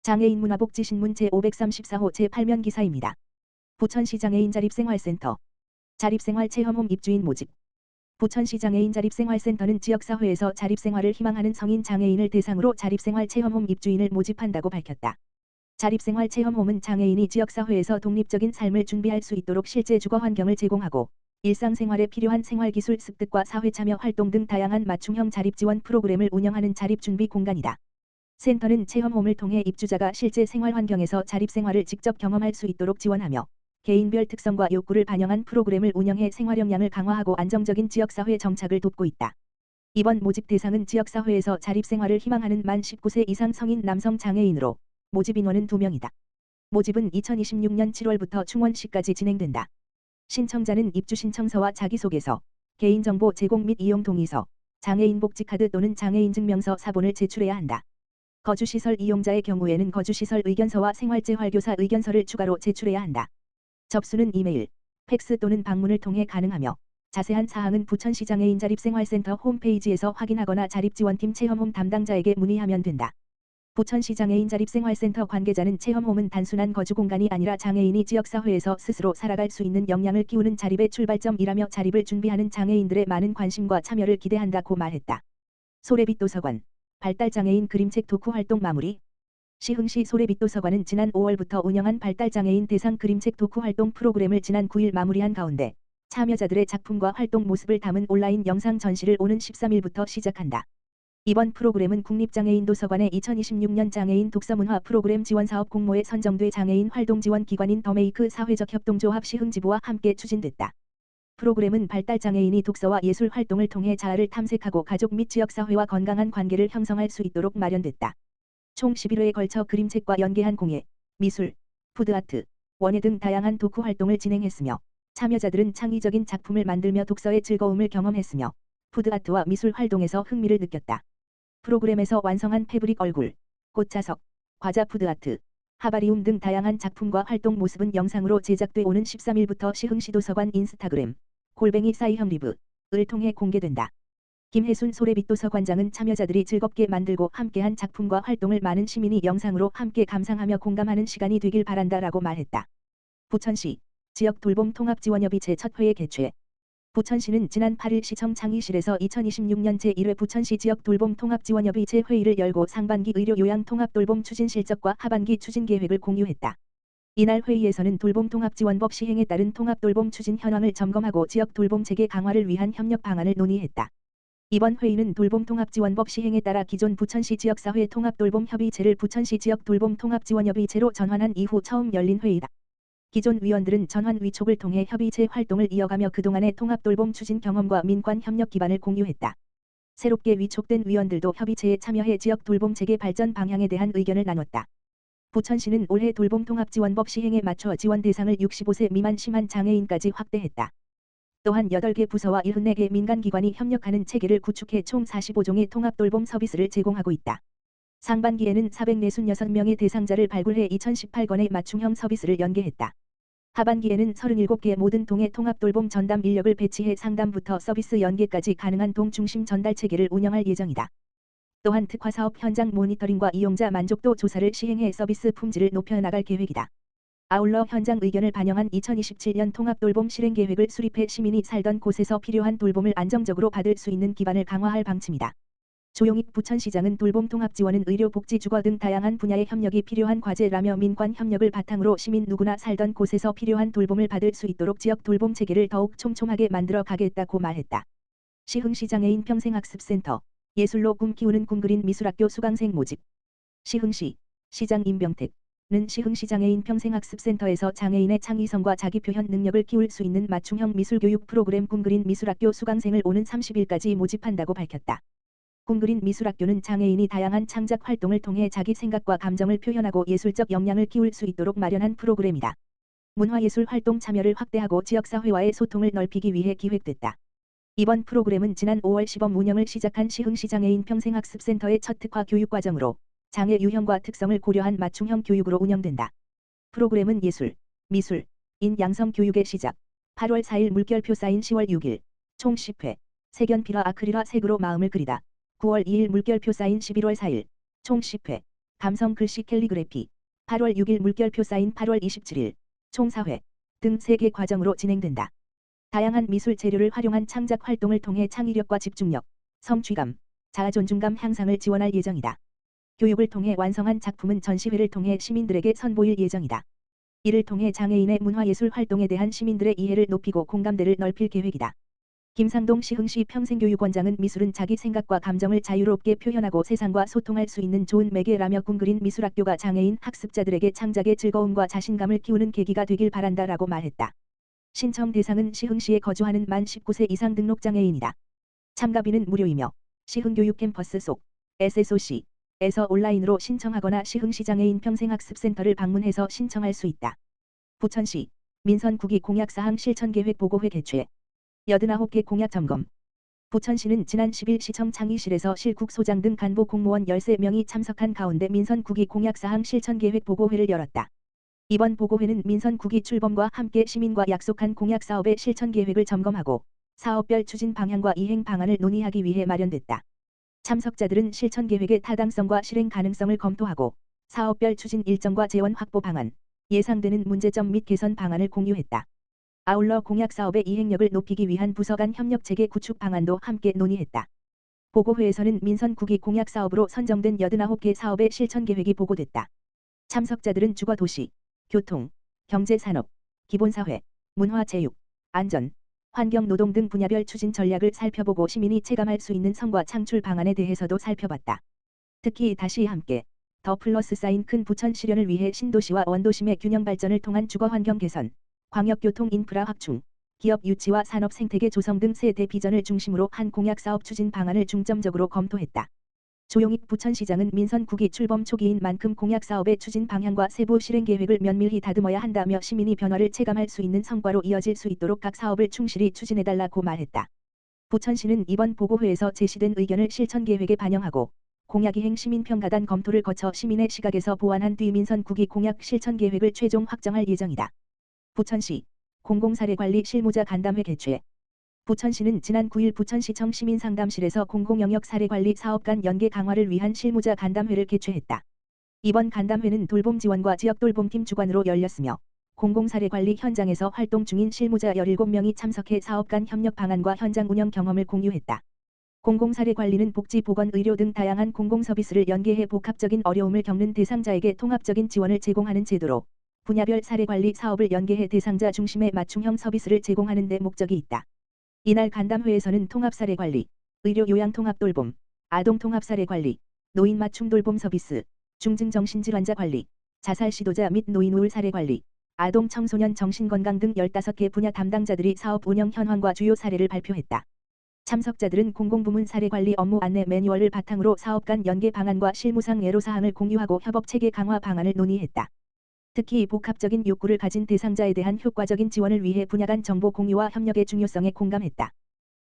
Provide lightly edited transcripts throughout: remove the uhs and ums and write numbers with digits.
장애인 문화복지신문 제534호 제8면 기사입니다. 부천시 장애인 자립생활센터 자립생활체험홈 입주인 모집. 부천시 장애인 자립생활센터는 지역사회에서 자립생활을 희망하는 성인 장애인을 대상으로 자립생활체험홈 입주인을 모집한다고 밝혔다. 자립생활체험홈은 장애인이 지역사회에서 독립적인 삶을 준비할 수 있도록 실제 주거 환경을 제공하고 일상생활에 필요한 생활기술 습득과 사회참여 활동 등 다양한 맞춤형 자립지원 프로그램을 운영하는 자립준비 공간이다. 센터는 체험홈을 통해 입주자가 실제 생활 환경에서 자립생활을 직접 경험할 수 있도록 지원하며 개인별 특성과 욕구를 반영한 프로그램을 운영해 생활 역량을 강화하고 안정적인 지역사회 정착을 돕고 있다. 이번 모집 대상은 지역사회에서 자립생활을 희망하는 만 19세 이상 성인 남성 장애인으로 모집 인원은 2명이다. 모집은 2026년 7월부터 충원시까지 진행된다. 신청자는 입주 신청서와 자기소개서, 개인정보 제공 및 이용 동의서, 장애인 복지카드 또는 장애인 증명서 사본을 제출해야 한다. 거주시설 이용자의 경우에는 거주시설 의견서와 생활재활교사 의견서를 추가로 제출해야 한다. 접수는 이메일, 팩스 또는 방문을 통해 가능하며 자세한 사항은 부천시 장애인 자립생활센터 홈페이지에서 확인하거나 자립지원팀 체험홈 담당자에게 문의하면 된다. 부천시 장애인 자립생활센터 관계자는 체험홈은 단순한 거주 공간이 아니라 장애인이 지역사회에서 스스로 살아갈 수 있는 역량을 키우는 자립의 출발점이라며 자립을 준비하는 장애인들의 많은 관심과 참여를 기대한다고 말했다. 소래빛 도서관 발달장애인 그림책 독후 활동 마무리. 시흥시 소래빛 도서관은 지난 5월부터 운영한 발달장애인 대상 그림책 독후 활동 프로그램을 지난 9일 마무리한 가운데 참여자들의 작품과 활동 모습을 담은 온라인 영상 전시를 오는 13일부터 시작한다. 이번 프로그램은 국립장애인도서관의 2026년 장애인 독서문화 프로그램 지원사업 공모에 선정돼 장애인 활동지원기관인 더메이크 사회적 협동조합 시흥지부와 함께 추진됐다. 프로그램은 발달장애인이 독서와 예술 활동을 통해 자아를 탐색하고 가족 및 지역사회와 건강한 관계를 형성할 수 있도록 마련됐다. 총 11회에 걸쳐 그림책과 연계한 공예, 미술, 푸드아트, 원예 등 다양한 독후 활동을 진행했으며 참여자들은 창의적인 작품을 만들며 독서의 즐거움을 경험했으며 푸드아트와 미술 활동에서 흥미를 느꼈다. 프로그램에서 완성한 패브릭 얼굴, 꽃자석, 과자 푸드아트, 하바리움 등 다양한 작품과 활동 모습은 영상으로 제작돼 오는 13일부터 시흥시 도서관 인스타그램 _사이형리브를 통해 공개된다. 김혜순 소래빛 도서관장은 참여자들이 즐겁게 만들고 함께한 작품과 활동을 많은 시민이 영상으로 함께 감상하며 공감하는 시간이 되길 바란다라고 말했다. 부천시 지역 돌봄 통합지원협의 제1회 개최. 부천시는 지난 8일 시청 창의실에서 2026년 제1회 부천시 지역 돌봄 통합지원협의 제 회의를 열고 상반기 의료 요양 통합 돌봄 추진 실적과 하반기 추진 계획을 공유했다. 이날 회의에서는 돌봄 통합지원법 시행에 따른 통합 돌봄 추진 현황을 점검하고 지역 돌봄 체계 강화를 위한 협력 방안을 논의했다. 이번 회의는 돌봄 통합지원법 시행에 따라 기존 부천시 지역사회 통합 돌봄 협의체를 부천시 지역 돌봄 통합지원협의체로 전환한 이후 처음 열린 회의다. 기존 위원들은 전환 위촉을 통해 협의체 활동을 이어가며 그동안의 통합돌봄 추진 경험과 민관 협력 기반을 공유했다. 새롭게 위촉된 위원들도 협의체에 참여해 지역 돌봄 체계 발전 방향에 대한 의견을 나눴다. 부천시는 올해 돌봄 통합지원법 시행에 맞춰 지원 대상을 65세 미만 심한 장애인까지 확대했다. 또한 8개 부서와 74개 민간기관이 협력하는 체계를 구축해 총 45종의 통합돌봄 서비스를 제공하고 있다. 상반기에는 446명의 대상자를 발굴해 2018건의 맞춤형 서비스를 연계했다. 하반기에는 37개 모든 동의 통합돌봄 전담 인력을 배치해 상담부터 서비스 연계까지 가능한 동중심 전달 체계를 운영할 예정이다. 또한 특화사업 현장 모니터링과 이용자 만족도 조사를 시행해 서비스 품질을 높여나갈 계획이다. 아울러 현장 의견을 반영한 2027년 통합돌봄 실행계획을 수립해 시민이 살던 곳에서 필요한 돌봄을 안정적으로 받을 수 있는 기반을 강화할 방침이다. 조용익 부천시장은 돌봄 통합 지원은 의료, 복지, 주거 등 다양한 분야의 협력이 필요한 과제라며 민관 협력을 바탕으로 시민 누구나 살던 곳에서 필요한 돌봄을 받을 수 있도록 지역 돌봄 체계를 더욱 촘촘하게 만들어 가겠다고 말했다. 시흥시 장애인 평생학습센터 예술로 꿈 키우는 꿈그린 미술학교 수강생 모집. 시흥시 시장 임병택는 시흥시 장애인 평생학습센터에서 장애인의 창의성과 자기표현 능력을 키울 수 있는 맞춤형 미술교육 프로그램 꿈그린 미술학교 수강생을 오는 30일까지 모집한다고 밝혔다. 꿈그린 미술학교는 장애인이 다양한 창작 활동을 통해 자기 생각과 감정을 표현하고 예술적 역량을 키울 수 있도록 마련한 프로그램이다. 문화예술 활동 참여를 확대하고 지역사회와의 소통을 넓히기 위해 기획됐다. 이번 프로그램은 지난 5월 시범 운영을 시작한 시흥시 장애인 평생학습센터의 첫 특화 교육과정으로 장애 유형과 특성을 고려한 맞춤형 교육으로 운영된다. 프로그램은 예술, 미술, 인 양성 교육의 시작, 8월 4일 물결표 사인 10월 6일, 총 10회, 색연필화 아크릴화 색으로 마음을 그리다. 9월 2일 물결표 사인 11월 4일, 총 10회, 감성 글씨 캘리그래피, 8월 6일 물결표 사인 8월 27일, 총사회 등 3개 과정으로 진행된다. 다양한 미술 재료를 활용한 창작 활동을 통해 창의력과 집중력, 성취감, 자아존중감 향상을 지원할 예정이다. 교육을 통해 완성한 작품은 전시회를 통해 시민들에게 선보일 예정이다. 이를 통해 장애인의 문화예술 활동에 대한 시민들의 이해를 높이고 공감대를 넓힐 계획이다. 김상동 시흥시 평생교육원장은 미술은 자기 생각과 감정을 자유롭게 표현하고 세상과 소통할 수 있는 좋은 매개라며 꿈그린 미술학교가 장애인 학습자들에게 창작의 즐거움과 자신감을 키우는 계기가 되길 바란다라고 말했다. 신청 대상은 시흥시에 거주하는 만 19세 이상 등록장애인이다. 참가비는 무료이며 시흥교육 캠퍼스 속 SSOC에서 온라인으로 신청하거나 시흥시 장애인 평생학습센터를 방문해서 신청할 수 있다. 부천시 민선국이 공약사항 실천계획 보고회 개최 89개 공약 점검. 부천시는 지난 10일 시청 창의실에서 실국소장 등 간부 공무원 13명이 참석한 가운데 민선국이 공약사항 실천계획 보고회를 열었다. 이번 보고회는 민선국이 출범과 함께 시민과 약속한 공약사업의 실천계획을 점검하고 사업별 추진 방향과 이행 방안을 논의하기 위해 마련됐다. 참석자들은 실천계획의 타당성과 실행 가능성을 검토하고 사업별 추진 일정과 재원 확보 방안, 예상되는 문제점 및 개선 방안을 공유했다. 아울러 공약사업의 이행력을 높이기 위한 부서 간 협력체계 구축 방안도 함께 논의했다. 보고회에서는 민선국이 공약사업으로 선정된 89개 사업의 실천계획이 보고됐다. 참석자들은 주거도시, 교통, 경제산업, 기본사회, 문화체육, 안전, 환경 노동 등 분야별 추진 전략을 살펴보고 시민이 체감할 수 있는 성과 창출 방안에 대해서도 살펴봤다. 특히 다시 함께, 더 플러스 사인 큰 부천 실현을 위해 신도시와 원도심의 균형 발전을 통한 주거환경 개선, 광역교통 인프라 확충, 기업 유치와 산업 생태계 조성 등 세대 비전을 중심으로 한 공약사업 추진 방안을 중점적으로 검토했다. 조용익 부천시장은 민선국이 출범 초기인 만큼 공약사업의 추진 방향과 세부 실행 계획을 면밀히 다듬어야 한다며 시민이 변화를 체감할 수 있는 성과로 이어질 수 있도록 각 사업을 충실히 추진해달라고 말했다. 부천시는 이번 보고회에서 제시된 의견을 실천계획에 반영하고 공약이행 시민평가단 검토를 거쳐 시민의 시각에서 보완한 뒤 민선국이 공약 실천계획을 최종 확정할 예정이다. 부천시 공공사례관리 실무자 간담회 개최. 부천시는 지난 9일 부천시청 시민상담실에서 공공영역 사례관리 사업 간 연계 강화를 위한 실무자 간담회를 개최했다. 이번 간담회는 돌봄 지원과 지역 돌봄팀 주관으로 열렸으며 공공사례관리 현장에서 활동 중인 실무자 17명이 참석해 사업 간 협력 방안과 현장 운영 경험을 공유했다. 공공사례관리는 복지, 보건, 의료 등 다양한 공공서비스를 연계해 복합적인 어려움을 겪는 대상자에게 통합적인 지원을 제공하는 제도로 분야별 사례관리 사업을 연계해 대상자 중심의 맞춤형 서비스를 제공하는 데 목적이 있다. 이날 간담회에서는 통합사례관리, 의료-요양통합돌봄, 아동통합사례관리, 노인 맞춤돌봄 서비스, 중증정신질환자 관리, 자살시도자 및 노인 우울 사례관리, 아동 청소년 정신건강 등 15개 분야 담당자들이 사업 운영 현황과 주요 사례를 발표했다. 참석자들은 공공부문 사례관리 업무 안내 매뉴얼을 바탕으로 사업 간 연계 방안과 실무상 애로사항을 공유하고 협업체계 강화 방안을 논의했다. 특히 복합적인 욕구를 가진 대상자에 대한 효과적인 지원을 위해 분야 간 정보 공유와 협력의 중요성에 공감했다.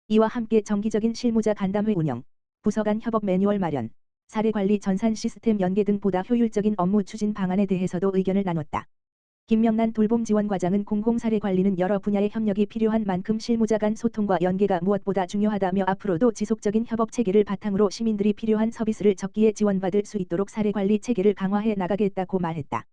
이와 함께 정기적인 실무자 간담회 운영, 부서 간 협업 매뉴얼 마련, 사례관리 전산 시스템 연계 등 보다 효율적인 업무 추진 방안에 대해서도 의견을 나눴다. 김명란 돌봄지원과장은 공공사례관리는 여러 분야의 협력이 필요한 만큼 실무자 간 소통과 연계가 무엇보다 중요하다며 앞으로도 지속적인 협업 체계를 바탕으로 시민들이 필요한 서비스를 적기에 지원받을 수 있도록 사례관리 체계를 강화해 나가겠다고 말했다.